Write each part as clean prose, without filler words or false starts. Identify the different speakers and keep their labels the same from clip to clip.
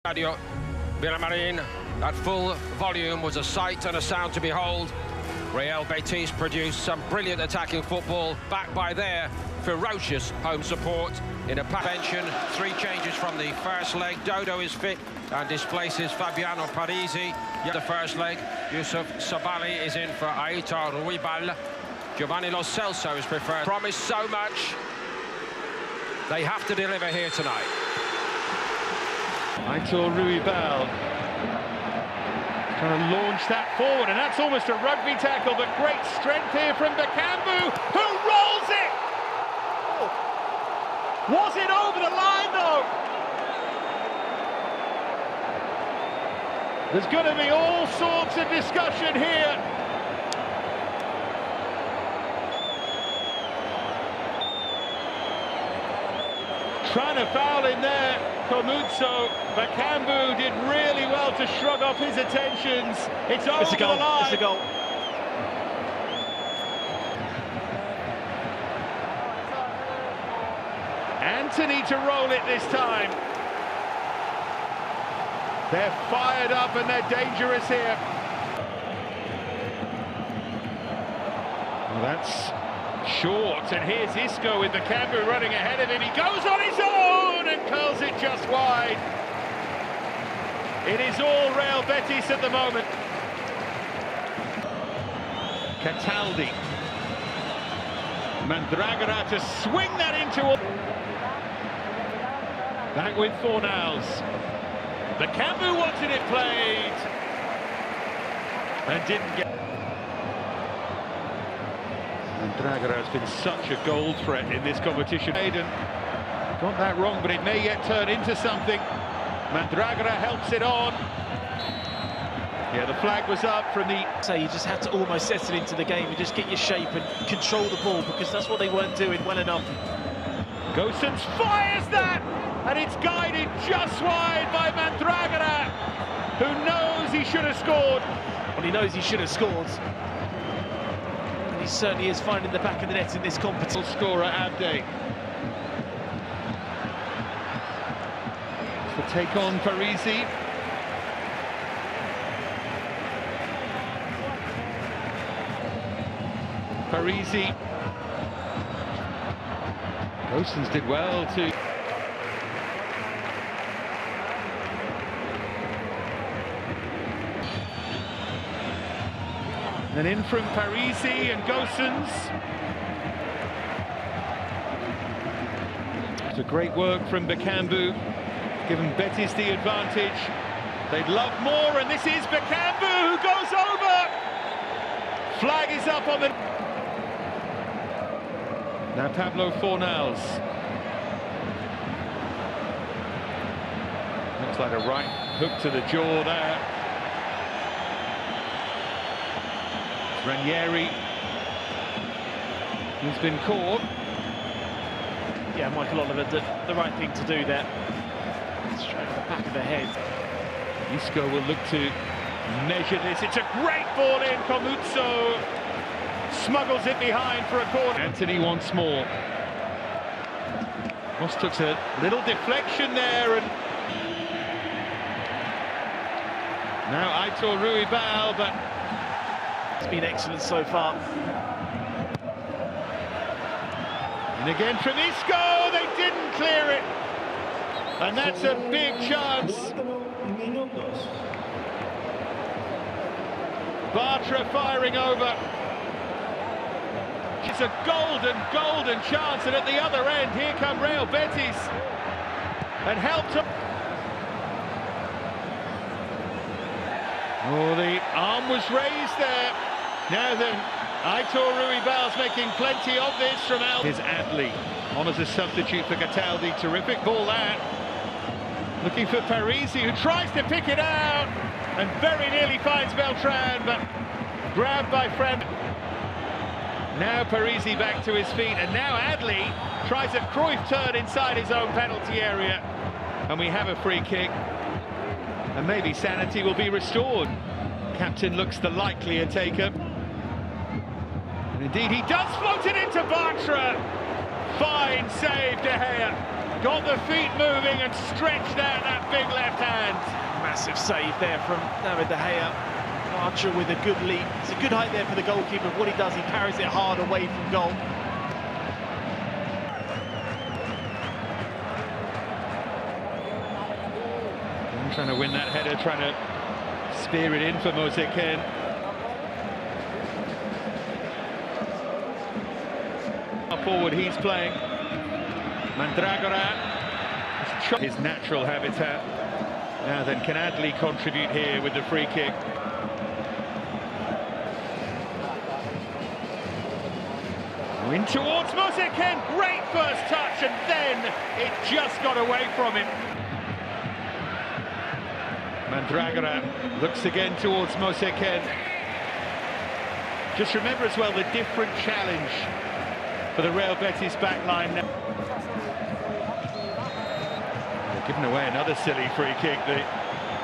Speaker 1: Radio Villamarin, that full volume was a sight and a sound to behold. Real Betis produced some brilliant attacking football, backed by their ferocious home support. In a pension, 3 changes from the first leg. Dodo is fit and displaces Fabiano Parisi. The first leg, Yusuf Sabali is in for Aitor Ruibal. Giovanni Lo Celso is preferred. Promised so much. They have to deliver here tonight.
Speaker 2: Aitor Ruibal trying to launch that forward, and that's almost a rugby tackle, but great strength here from Bakambu, who rolls it! Was it over the line, though? There's going to be all sorts of discussion here. Trying to foul in there, Komutso. Bakambu did really well to shrug off his attentions. It's over the line.
Speaker 3: It's a goal.
Speaker 2: Antony to roll it this time. They're fired up and they're dangerous here. Well, that's short, and here's Isco with Bakambu running ahead of him. He goes on his own and curls it just wide. It is all Real Betis at the moment. Cataldi. Mandragora to swing that into... Back with Fornals. Bakambu wanted it played and didn't get... Mandragora has been such a goal threat in this competition. Aiden got that wrong, but it may yet turn into something. Mandragora helps it on. Yeah, the flag was up from the...
Speaker 3: So you just had to almost settle into the game and just get your shape and control the ball, because that's what they weren't doing well enough.
Speaker 2: Gosens fires that, and it's guided just wide by Mandragora, who knows he should have scored.
Speaker 3: Well, he knows he should have scored. And he certainly is finding the back of the net in this competition.
Speaker 2: Scorer Abde. To take on Parisi. Parisi. Gosens did well to... And in from Parisi and Gosens. It's a great work from Bakambu, giving Betis the advantage. They'd love more, and this is Bakambu who goes over. Flag is up on the... Now Pablo Fornals. Looks like a right hook to the jaw there. Ranieri, he's been caught.
Speaker 3: Yeah, Michael Oliver did the right thing to do there. Straight at the back of the head.
Speaker 2: Isco will look to measure this. It's a great ball in. Komutso smuggles it behind for a corner. Antony once more. Moss took a little deflection there, and now Aitor Ruibal, but
Speaker 3: it's been excellent so far.
Speaker 2: And again from Isco, they didn't clear it. And that's a big chance. Bartra firing over. It's a golden chance, and at the other end, here come Real Betis. And helped up. Oh, the arm was raised there. Now then, Aitor Ruibal's making plenty of this from out. Here's Adley on as a substitute for Cataldi. Terrific ball that. Looking for Parisi, who tries to pick it out and very nearly finds Beltran, but grabbed by Fran. Now Parisi back to his feet, and now Adley tries a Cruyff turn inside his own penalty area. And we have a free kick. And maybe sanity will be restored. Captain looks the likelier taker. And indeed he does float it into Bartra. Fine save, De Gea. got the feet moving and stretched out that big left hand.
Speaker 3: Massive save there from David De Gea. Archer with a good leap. It's a good height there for the goalkeeper. What he does, he carries it hard away from goal.
Speaker 2: Trying to win that header, trying to spear it in for Moise Kean. Forward he's playing. Mandragora, his natural habitat. Now then, can Adley contribute here with the free kick? In towards Moise Kean, great first touch, and then it just got away from him. Mandragora looks again towards Moise Kean. Just remember as well the different challenge for the Real Betis backline now. They're giving away another silly free kick. They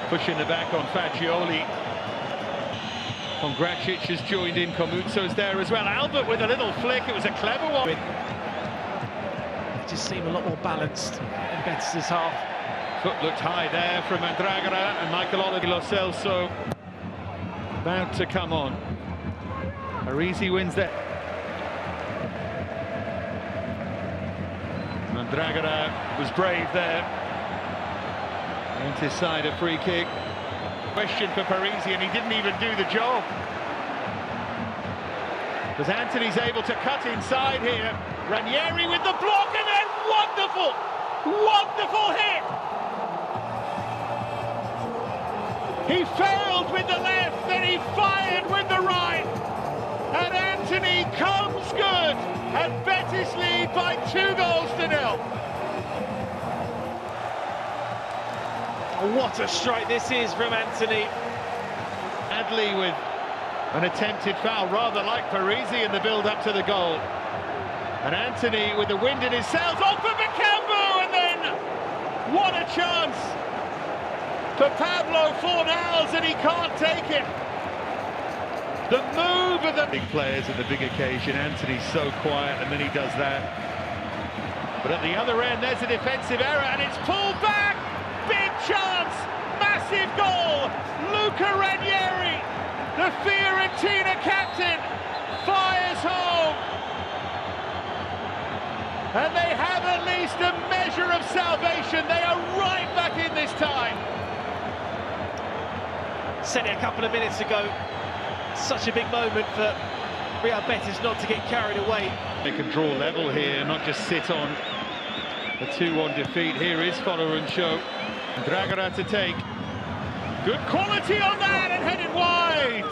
Speaker 2: push in the back on Fagioli. Pongracic has joined in, Comuzzo's there as well. Albert with a little flick, it was a clever one.
Speaker 3: They just seem a lot more balanced in Betis' half.
Speaker 2: Foot looked high there from Mandragora, and Michael Lo Celso about to come on. Parisi wins that. Mandragora was brave there. And his side a free kick. Question for Parisi, and he didn't even do the job. Because Antony's able to cut inside here. Ranieri with the block, and then wonderful, wonderful hit. He failed with the left, then he fired with the right. And Antony comes good, and Betis lead by 2-0.
Speaker 3: What a strike this is from Antony.
Speaker 2: Adley with an attempted foul, rather like Parisi in the build-up to the goal. And Antony with the wind in his sails, on for Bakambu, and then what a chance for Pablo Fornals, and he can't take it. The move of the big players at the big occasion. Antony's so quiet, and then he does that. But at the other end, there's a defensive error, and it's pulled back. Big chance, massive goal. Luca Ranieri, the Fiorentina captain, fires home. And they have at least a measure of salvation. They are right back in this time.
Speaker 3: Said it a couple of minutes ago. Such a big moment for Real Betis not to get carried away.
Speaker 2: They can draw level here, not just sit on a 2-1 defeat. Here is Folorunsho. Dragora to take. Good quality on that, and headed wide.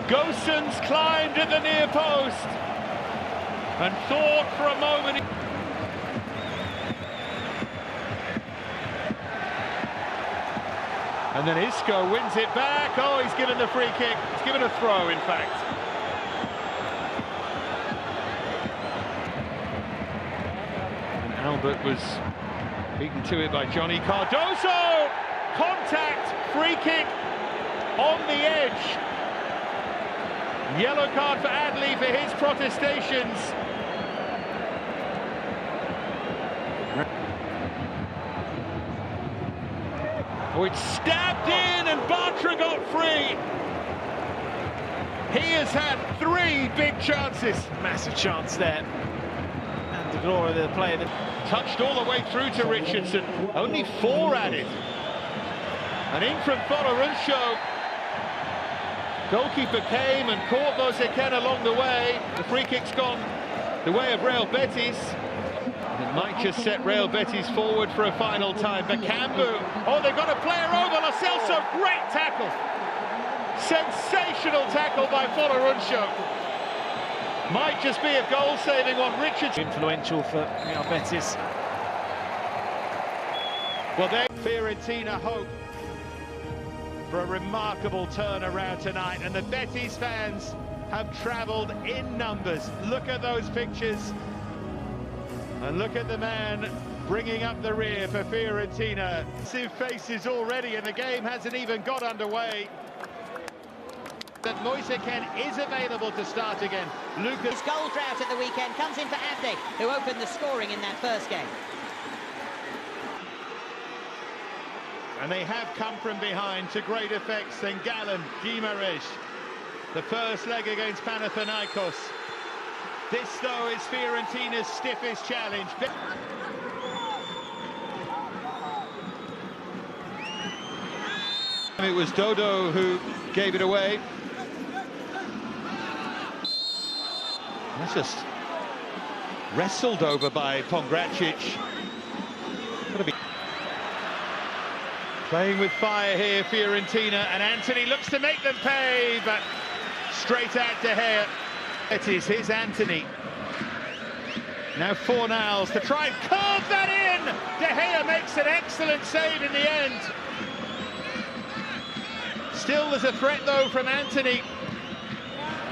Speaker 2: Gosens climbed at the near post and thought for a moment. And then Isco wins it back. Oh, he's given the free kick. He's given a throw, in fact. And Albert was beaten to it by Johnny Cardoso. Contact, free kick on the edge. Yellow card for Adley for his protestations. Oh, it's stabbed in, and Bartra got free. He has had 3 big chances.
Speaker 3: Massive chance there. And the glory of the player that
Speaker 2: touched all the way through to Richardson. Only 4 added. And in from Folorunsho. Goalkeeper came and caught Moise Kean along the way. The free kick's gone the way of Real Betis. It might just set Real Betis forward for a final time. Bakambu, oh, they've got a player over. Lo Celso, great tackle. Sensational tackle by Folorunsho. Might just be a goal-saving one. Richardson.
Speaker 3: Influential for Real Betis.
Speaker 2: Well, they Fiorentina hope for a remarkable turnaround tonight, and the Betis fans have travelled in numbers. Look at those pictures. And look at the man bringing up the rear for Fiorentina. Massive faces already, and the game hasn't even got underway. That Moise Kean is available to start again. Lucas.
Speaker 4: His goal drought at the weekend comes in for Antony, who opened the scoring in that first game.
Speaker 2: And they have come from behind to great effect. Sengalan, Guimarães, the first leg against Panathinaikos. This, though, is Fiorentina's stiffest challenge. It was Dodo who gave it away. That's just wrestled over by Pongracic. Playing with fire here, Fiorentina, and Antony looks to make them pay, but straight out De Gea. It is his Antony. Now Fornals to try and curve that in. De Gea makes an excellent save in the end. Still there's a threat though from Antony.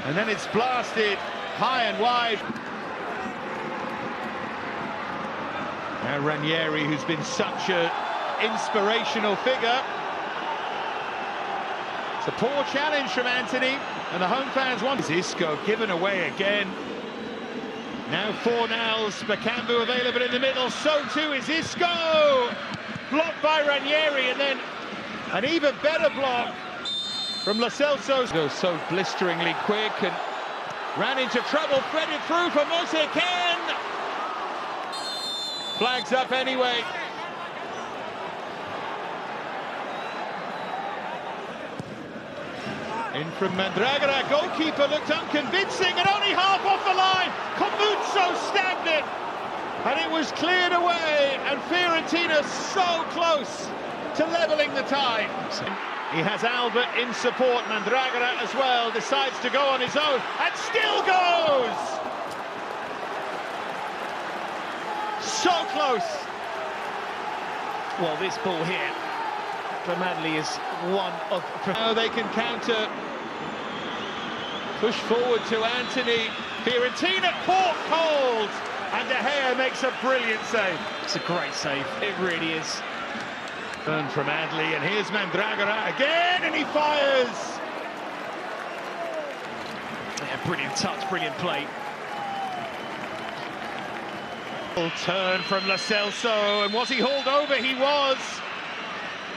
Speaker 2: And then it's blasted high and wide. Now Ranieri, who's been such an inspirational figure. It's a poor challenge from Antony, and the home fans want Isco given away again. Now Fornals, Bakambu available in the middle, so too is Isco. Blocked by Ranieri, and then an even better block from Lo Celso. So blisteringly quick and ran into trouble, threaded through for Moise Kean. Flags up anyway. In from Mandragora, goalkeeper looked unconvincing and only half off the line. Comuzzo stabbed it, and it was cleared away, and Fiorentina so close to levelling the tie. He has Albert in support, Mandragora as well, decides to go on his own, and still goes! So close!
Speaker 3: Well, this ball here from Adley is one of...
Speaker 2: Now they can counter. Push forward to Antony. Fiorentina caught cold, and De Gea makes a brilliant save.
Speaker 3: It's a great save, it really is.
Speaker 2: Turn from Adley, and here's Mandragora again, and he fires.
Speaker 3: Yeah, brilliant touch, brilliant play.
Speaker 2: Turn from Lo Celso, and was he hauled over? He was.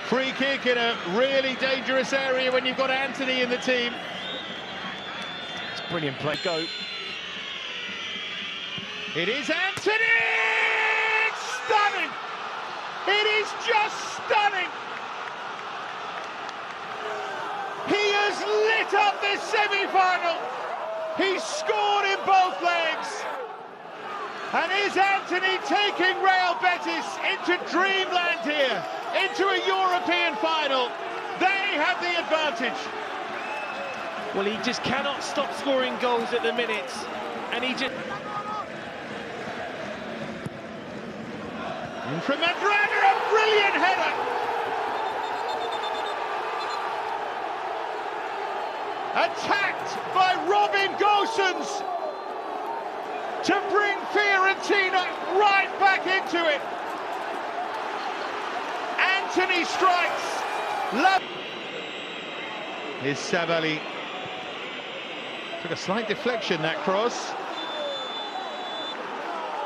Speaker 2: Free kick in a really dangerous area when you've got Antony in the team.
Speaker 3: It's brilliant play. Go.
Speaker 2: It is Antony! It's stunning! It is just stunning! He has lit up this semi-final! He's scored in both legs! And is Antony taking Real Betis into dreamland here? Into a European final? They have the advantage.
Speaker 3: Well, he just cannot stop scoring goals at the minute, and he just...
Speaker 2: In from Mandragora, a brilliant header. Attacked by Robin Gosens to bring Fiorentina right back into it. Antony strikes. Here's Savali. Took a slight deflection, that cross.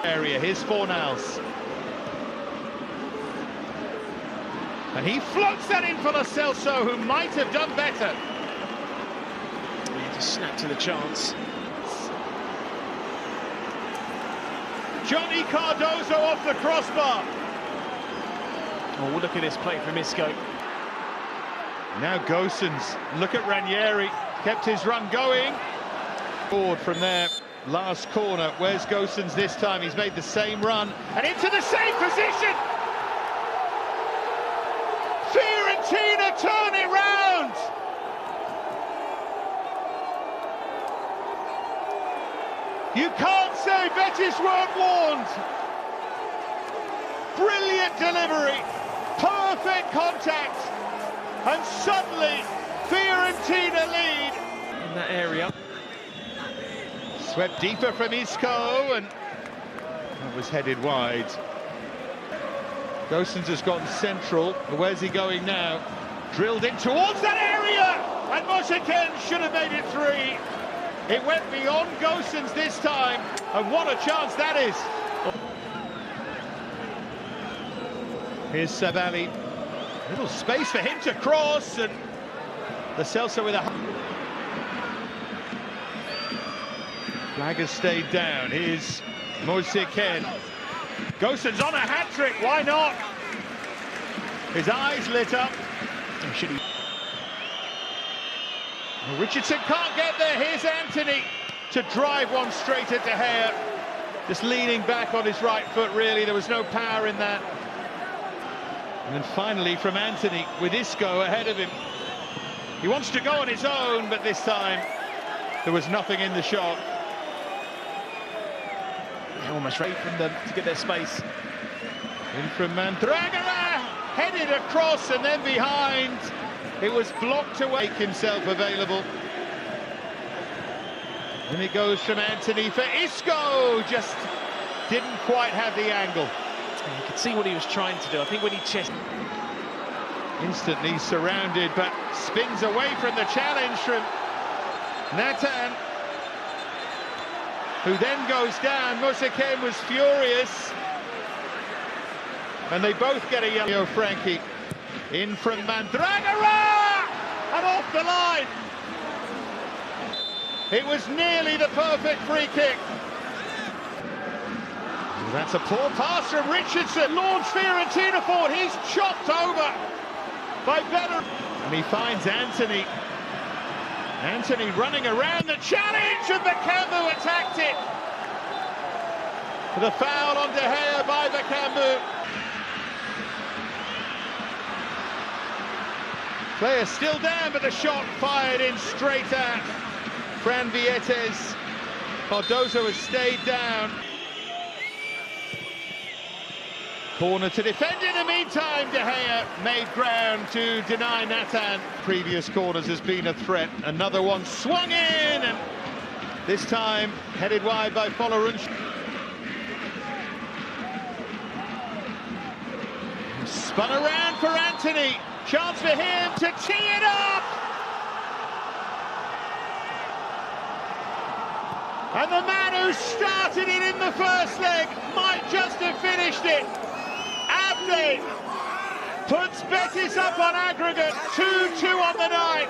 Speaker 2: Area, here's Fornals. And he floats that in for Lo Celso, who might have done better.
Speaker 3: He just snapped to the chance.
Speaker 2: Johnny Cardozo off the crossbar.
Speaker 3: Oh, look at this play from Isco.
Speaker 2: Now Gosens, look at Ranieri, kept his run going. Forward from there, last corner. Where's Gosens this time? He's made the same run and into the same position. Fiorentina turn it round. You can't say Betis weren't warned. Brilliant delivery, perfect contact, and suddenly Fiorentina lead.
Speaker 3: In that area.
Speaker 2: Swept deeper from Isco, and that was headed wide. Gosens has gone central, but where's he going now? Drilled in towards that area! And Mosekin should have made it 3. It went beyond Gosens this time, and what a chance that is. Here's Sabali. Little space for him to cross, and the Celso with a... Flag has stayed down. Here's Mosekin. Gosens on a hat-trick, why not? His eyes lit up.
Speaker 3: Should he...
Speaker 2: Well, Richardson can't get there. Here's Antony to drive one straight at De Gea. Just leaning back on his right foot, really. There was no power in that. And then finally from Antony with Isco ahead of him. He wants to go on his own, but this time there was nothing in the shot.
Speaker 3: Almost ready from them to get their space.
Speaker 2: In from Mandragora, headed across and then behind. It was blocked away. Make himself available. And it goes from Antony for Isco. Just didn't quite have the angle.
Speaker 3: You could see what he was trying to do. I think when he chested...
Speaker 2: Instantly surrounded, but spins away from the challenge from Nathan, who then goes down. Mosekin was furious. And they both get a yellow. Frankie in from Mandragora and off the line. It was nearly the perfect free kick. That's a poor pass from Richardson. Launch Fiorentina forward. He's chopped over by better. And he finds Antony. Antony running around the challenge, and Bakambu attacked it. The foul on De Gea by Bakambu. Player still down, but the shot fired in straight at Fran Vietes. Cardozo has stayed down. Corner to defend in the meantime. De Gea made ground to deny Nathan. Previous corners has been a threat. Another one swung in, and this time headed wide by Folorunsh. Spun around for Antony. Chance for him to tee it up. And the man who started it in the first leg might just have finished it. Abde puts Betis up on aggregate. 2-2 on the night.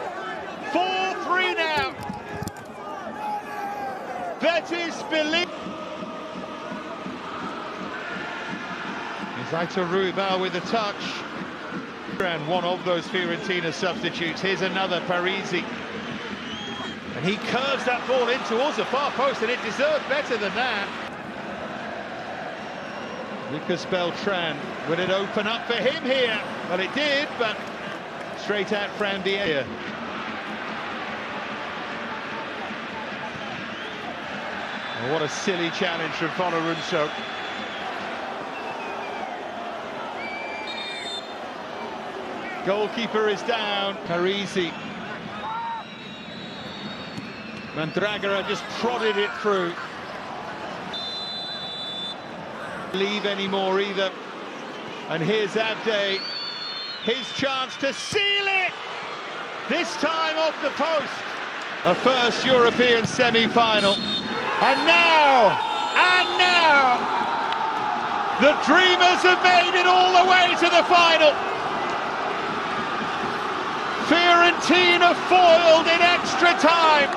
Speaker 2: 4-3 now. Betis believe. Aitor Ruibal with a touch. And one of those Fiorentina substitutes. Here's another Parisi. And he curves that ball in towards the far post, and it deserved better than that. Lucas Beltran, will it open up for him here? Well, it did, but straight at Fran Vieira. Oh, what a silly challenge from Folorunso. Goalkeeper is down. Parisi. Mandragora just prodded it through. Leave anymore either. And here's Abde. His chance to seal it. This time off the post. A first European semi-final. And now, the Dreamers have made it all the way to the final. Fiorentina foiled in extra time.